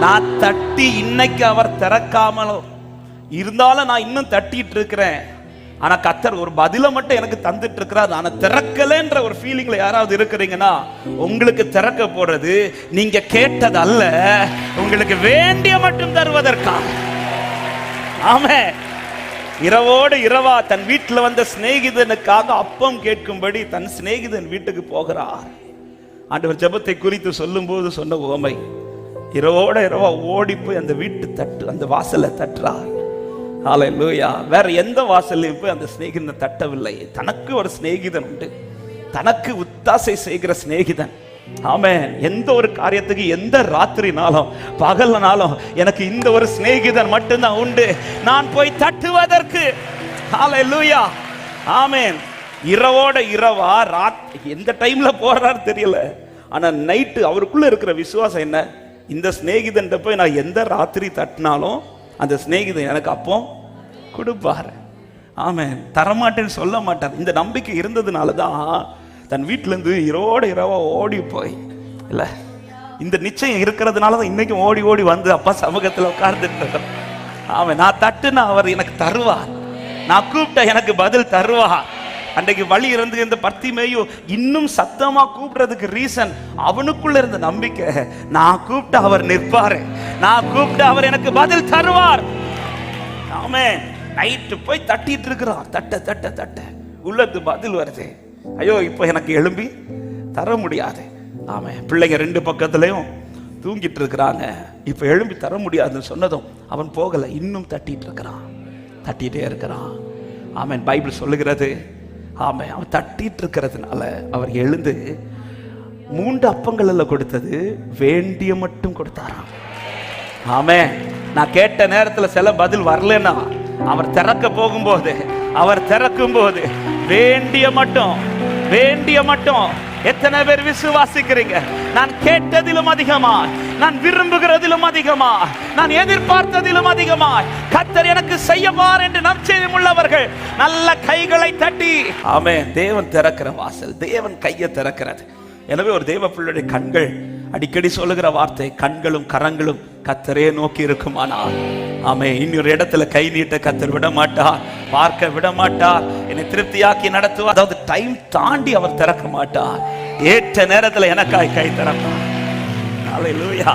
நான் தட்டி இன்னைக்கு அவர் திறக்காமலும் இருந்தாலும் நான் இன்னும் தட்டிட்டு இருக்கிறேன். ஆனா கர்த்தர் ஒரு பதில மட்டும் எனக்கு தந்துட்டு இருக்கிறார். ஆனா திறக்கலன்ற ஒரு ஃபீலிங்ல யாராவது இருக்கிறீங்கன்னா, உங்களுக்கு திறக்க போறது நீங்க கேட்டது அல்ல, உங்களுக்கு வேண்டிய மட்டும் தருவதற்காக. ஆமென். இரவோடு இரவா தன் வீட்டில் வந்த சிநேகிதனுக்காக அப்பம் கேட்கும்படி தன் சிநேகிதன் வீட்டுக்கு போகிறார். ஆண்டவர் ஜெபத்தை குறித்து சொல்லும் போது சொன்ன உவமை, இரவோட இரவா ஓடி போய் அந்த வீட்டு தட்டு அந்த வாசலை தட்டுறார். ஹல்லேலூயா. வேற எந்த வாசல்லையும் போய் அந்த சிநேகிதனை தட்டவில்லை. தனக்கு ஒரு சிநேகிதன் உண்டு, தனக்கு உத்தாசை செய்கிற சிநேகிதன். ஆமென். எந்த ஒரு காரியத்துக்கு எந்த ராத்திரினாலும் பகல்னாலும் எனக்கு இந்த ஒரு சிநேகிதன் மட்டும்தான் உண்டு, நான் போய் தட்டுவதற்கு. ஹல்லேலூயா. ஆமென். இரவோட இரவா எந்த டைம்ல போறாரு தெரியல. ஆனா நைட்டு அவருக்குள்ள இருக்கிற விசுவாசம் என்ன, இந்த சிநேகிதன் போய் நான் எந்த ராத்திரி தட்டினாலும் அந்த சிநேகிதன் எனக்கு அப்போ கொடுப்பாரு. ஆமென். தரமாட்டேன்னு சொல்ல மாட்டார். இந்த நம்பிக்கை இருந்ததுனால தான் தன் வீட்டுல இருந்து இரவோட இரவா ஓடி போய், இல்ல இந்த நிச்சயம் இருக்கிறதுனால தான் இன்னைக்கும் ஓடி ஓடி வந்து அப்பா சமூகத்தில் உட்கார்ந்துட்டு. ஆமென். நான் தட்டுனா அவர் எனக்கு தருவார், நான் கூப்பிட்ட எனக்கு பதில் தருவார். அன்றைக்கு வழி இருந்து இந்த பர்த்திமேயு இன்னும் சத்தமா கூப்பிடுறதுக்கு ரீசன் அவனுக்குள்ள இருந்த நம்பிக்கை. நான் கூப்பிட்டு அவர் நிற்பாரு, நான் கூப்பிட்டு அவர் எனக்கு பதில் தருவார். ஆமென். நைட்டு போய் தட்டிட்டு இருக்கிறான். தட்ட தட்ட தட்ட உள்ளது பதில் வருது. ஐயோ இப்போ எனக்கு எழும்பி தர முடியாது. ஆமென். பிள்ளைங்க ரெண்டு பக்கத்துலயும் தூங்கிட்டு இருக்கிறாங்க. இப்ப எழும்பி தர முடியாதுன்னு சொன்னதும் அவன் போகல, இன்னும் தட்டிட்டு இருக்கிறான், தட்டிட்டே இருக்கிறான். ஆமென். பைபிள் சொல்லுகிறது, ஆமென், அவன் தட்டிட்டு இருக்கிறதுனால அவர் எழுந்து 3 அப்பங்கள்ல கொடுத்தது வேண்டிய மட்டும் கொடுத்தாராம். ஆமென். நான் கேட்ட நேரத்தில் சில பதில் வரலன்னா அவர் திறக்க போகும்போது, அவர் திறக்கும் போது வேண்டிய மட்டும், வேண்டிய மட்டும். எத்தனை பேர் விசுவாசிக்கிறீங்க? நான் கேட்டதிலும் அதிகமாய், நான் விரும்புகிறதிலும் அதிகமாய், நான் எதிர்பார்த்ததிலும் அதிகமாய் கர்த்தர் எனக்கு செய்யவார் என்று நற்செய்தி உள்ளவர்கள் நல்ல கைகளை தட்டி. ஆமென். தேவன் திறக்கிற வாசல், தேவன் கையை திறக்கிறது. எனவே ஒரு தேவ பிள்ளையுடைய கண்கள், அடிக்கடி சொல்லுகிற வார்த்தை, கண்களும் கரங்களும் கர்த்தரே நோக்கி இருக்குமானால், ஆமென், இன்னொரு இடத்துல கை நீட்ட கர்த்தர் விட மாட்டார், பார்க்க விட மாட்டார், என்னை திருப்தியாக்கி நடத்துவார். அதாவது டைம் தாண்டி அவர் திறக்க மாட்டார். ஏற்ற நேரத்தில் எனக்காய் கை திறப்பார். ஹல்லேலூயா.